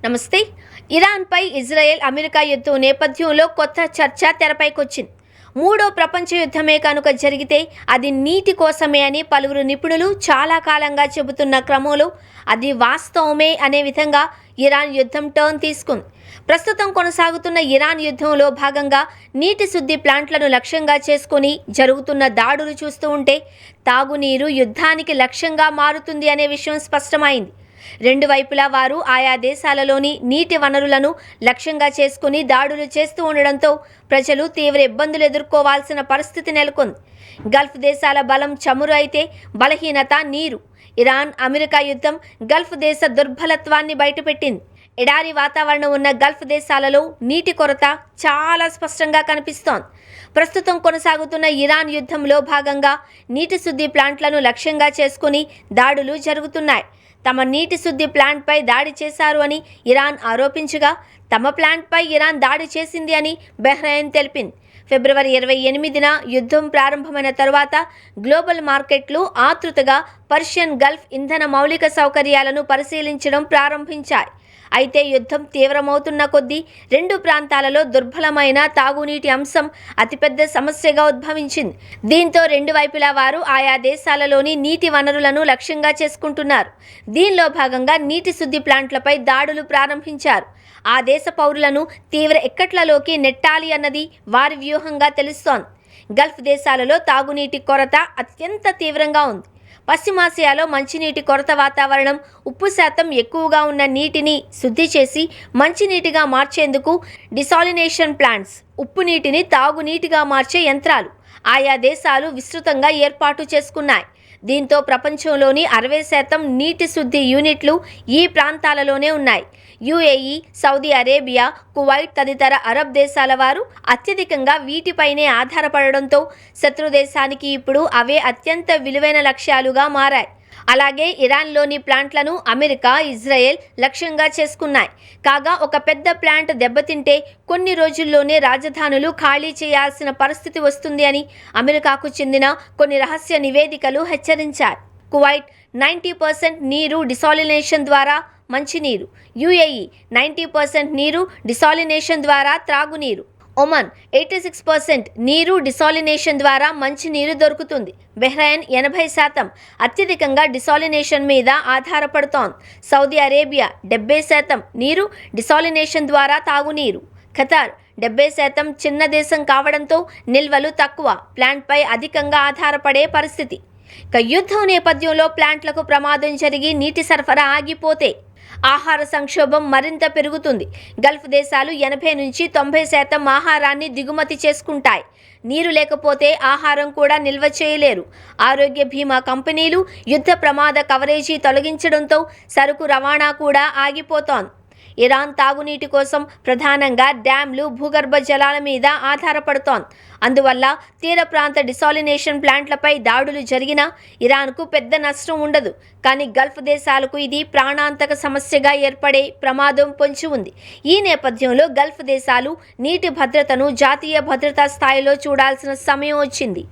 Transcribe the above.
నమస్తే. ఇరాన్పై Israel America యుద్ధం నేపథ్యంలో కొత్త చర్చ తెరపైకొచ్చింది. మూడో ప్రపంచ యుద్ధమే కనుక జరిగితే అది నీటి కోసమే అని పలువురు నిపుణులు చాలా కాలంగా చెబుతున్న క్రమంలో అది వాస్తవమే అనే విధంగా ఇరాన్ యుద్ధం టర్న్ తీసుకుంది. ప్రస్తుతం కొనసాగుతున్న ఇరాన్ యుద్ధంలో భాగంగా నీటి శుద్ధి ప్లాంట్లను లక్ష్యంగా చేసుకుని జరుగుతున్న దాడులు చూస్తూ ఉంటే తాగునీరు యుద్ధానికి లక్ష్యంగా మారుతుంది అనే విషయం స్పష్టమైంది. రెండు వైపులా వారు ఆయా దేశాలలోని నీటి వనరులను లక్ష్యంగా చేసుకుని దాడులు చేస్తూ ఉండడంతో ప్రజలు తీవ్ర ఇబ్బందులు ఎదుర్కోవాల్సిన పరిస్థితి నెలకొంది. గల్ఫ్ దేశాల బలం చమురు అయితే బలహీనత నీరు. ఇరాన్ అమెరికా యుద్ధం గల్ఫ్ దేశ దుర్బలత్వాన్ని బయటపెట్టింది. ఎడారి వాతావరణం ఉన్న గల్ఫ్ దేశాలలో నీటి కొరత చాలా స్పష్టంగా కనిపిస్తోంది. ప్రస్తుతం కొనసాగుతున్న ఇరాన్ యుద్ధంలో భాగంగా నీటి శుద్ధి ప్లాంట్లను లక్ష్యంగా చేసుకుని దాడులు జరుగుతున్నాయి. తమ నీటి శుద్ధి ప్లాంట్పై దాడి చేశారు అని ఇరాన్ ఆరోపించగా తమ ప్లాంట్పై ఇరాన్ దాడి చేసింది అని బహ్రెయిన్ తెలిపింది. ఫిబ్రవరి 28న యుద్ధం ప్రారంభమైన తరువాత గ్లోబల్ మార్కెట్లు ఆతృతగా పర్షియన్ గల్ఫ్ ఇంధన మౌలిక సౌకర్యాలను పరిశీలించడం ప్రారంభించాయి. అయితే యుద్ధం తీవ్రమవుతున్న కొద్దీ రెండు ప్రాంతాలలో దుర్బలమైన తాగునీటి అంశం అతిపెద్ద సమస్యగా ఉద్భవించింది. దీంతో రెండు వైపులా వారు ఆయా దేశాలలోని నీటి వనరులను లక్ష్యంగా చేసుకుంటున్నారు. దీనిలో భాగంగా నీటి శుద్ధి ప్లాంట్లపై దాడులు ప్రారంభించారు. ఆ దేశ పౌరులను తీవ్ర ఇక్కట్లలోకి నెట్టాలి అన్నది వారి వ్యూహంగా తెలుస్తోంది. గల్ఫ్ దేశాలలో తాగునీటి కొరత అత్యంత తీవ్రంగా ఉంది. పశ్చిమాసియాలో మంచినీటి కొరత వాతావరణం, ఉప్పు శాతం ఎక్కువగా ఉన్న నీటిని శుద్ధి చేసి మంచినీటిగా మార్చేందుకు డిసాలినేషన్ ప్లాంట్స్, ఉప్పు నీటిని తాగునీటిగా మార్చే యంత్రాలు ఆయా దేశాలు విస్తృతంగా ఏర్పాటు చేసుకున్నాయి. దీంతో ప్రపంచంలోని 60% నీటి శుద్ధి యూనిట్లు ఈ ప్రాంతాలలోనే ఉన్నాయి. యుఏఈ, సౌదీ అరేబియా, కువైట్ తదితర అరబ్ దేశాల వారు అత్యధికంగా వీటిపైనే ఆధారపడడంతో శత్రు దేశానికి ఇప్పుడు అవే అత్యంత విలువైన లక్ష్యాలుగా మారాయి. అలాగే ఇరాన్లోని ప్లాంట్లను అమెరికా, ఇజ్రాయెల్ లక్ష్యంగా చేసుకున్నాయి. కాగా ఒక పెద్ద ప్లాంట్ దెబ్బతింటే కొన్ని రోజుల్లోనే రాజధానులు ఖాళీ చేయాల్సిన పరిస్థితి వస్తుంది అని అమెరికాకు చెందిన కొన్ని రహస్య నివేదికలు హెచ్చరించాయి. కువైట్ 90% నీరు డిసాలినేషన్ ద్వారా మంచినీరు, యుఏఈ 90% నీరు డిసాలినేషన్ ద్వారా త్రాగునీరు, ఒమన్ 86% నీరు డిసాలినేషన్ ద్వారా మంచినీరు దొరుకుతుంది. బహ్రెయిన్ 80% అత్యధికంగా డిసాలినేషన్ మీద ఆధారపడుతోంది. సౌదీ అరేబియా 70% నీరు డిసాలినేషన్ ద్వారా తాగునీరు. ఖతార్ 70% చిన్న దేశం కావడంతో నిల్వలు తక్కువ, ప్లాంట్పై అధికంగా ఆధారపడే పరిస్థితి. యుద్ధం నేపథ్యంలో ప్లాంట్లకు ప్రమాదం జరిగి నీటి సరఫరా ఆగిపోతే ఆహార సంక్షోభం మరింత పెరుగుతుంది. గల్ఫ్ దేశాలు 80 నుంచి 90% ఆహారాన్ని దిగుమతి చేసుకుంటాయి. నీరు లేకపోతే ఆహారం కూడా నిల్వ చేయలేరు. ఆరోగ్య బీమా కంపెనీలు యుద్ధ ప్రమాద కవరేజీ తొలగించడంతో సరుకు రవాణా కూడా ఆగిపోతోంది. ఇరాన్ తాగునీటి కోసం ప్రధానంగా డ్యాంలు, భూగర్భ జలాల మీద ఆధారపడుతోంది. అందువల్ల తీర ప్రాంత డిసాలినేషన్ ప్లాంట్లపై దాడులు జరిగినా ఇరాన్కు పెద్ద నష్టం ఉండదు. కానీ గల్ఫ్ దేశాలకు ఇది ప్రాణాంతక సమస్యగా ఏర్పడే ప్రమాదం పొంచి ఉంది. ఈ నేపథ్యంలో గల్ఫ్ దేశాలు నీటి భద్రతను జాతీయ భద్రతా స్థాయిలో చూడాల్సిన సమయం వచ్చింది.